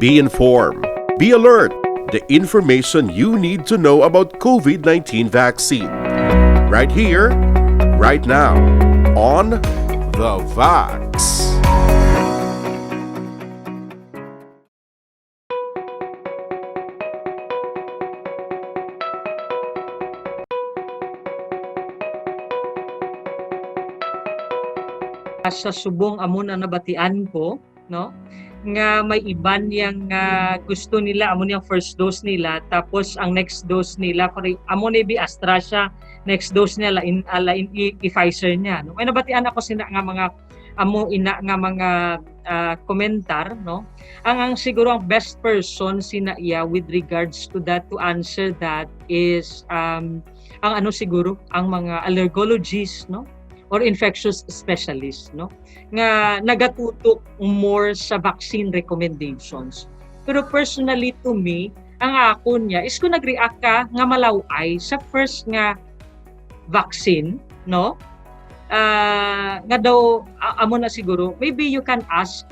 Be informed. Be alert. The information you need to know about COVID-19 vaccine. Right here, right now, on The Vax. Sa subong amo na nabatian ko, no, nga may iban yang gusto nila amo yung first dose nila, tapos ang next dose nila pare amo ni bi Astra siya, next dose niya lain Pfizer niya, no. May nabatian ako sina nga mga amo ina nga mga komentar, no. Ang siguro ang best person sina iya with regards to that, to answer that is ang ano siguro ang mga allergologists, no, or infectious specialist, no, nga nagatutok more sa vaccine recommendations. Pero personally to me, ang ako niya is kung nag-react ka nga malaway sa first nga vaccine, no, nga daw amo na siguro, maybe you can ask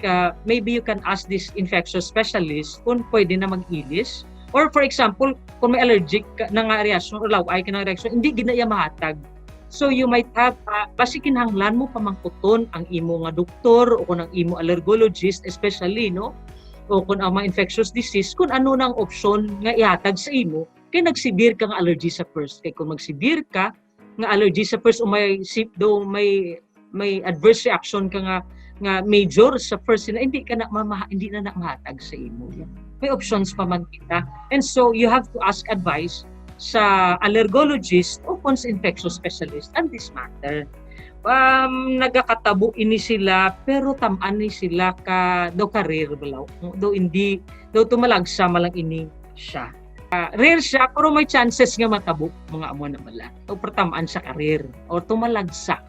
this infectious specialist kung pwede na mag-ilis, or for example kung may allergic na nga reaction or laway ka ng reaction, hindi ginaya mahatag. So you might have, basi kinahanglan mo pamangkuton ang imo nga doktor o kung ang imo allergologist especially, no, o kung ang mga infectious disease, kung ano nang option nga ihatag sa imo kay nagsibir ka nga allergy sa first. Kay kung magsibir ka nga allergy sa first o may adverse reaction ka nga major sa first, hindi na mahatag sa imo. May options pa man kita. And so you have to ask advice sa allergologist o kung sa infectious specialist on this matter. Nagakatabo ini sila pero tamaan ni sila ka daw career balaw. Daw tumalagsa malang ini siya. Rare siya pero may chances nga matabo mga amo na bala. O pertamaan sa career o tumalagsa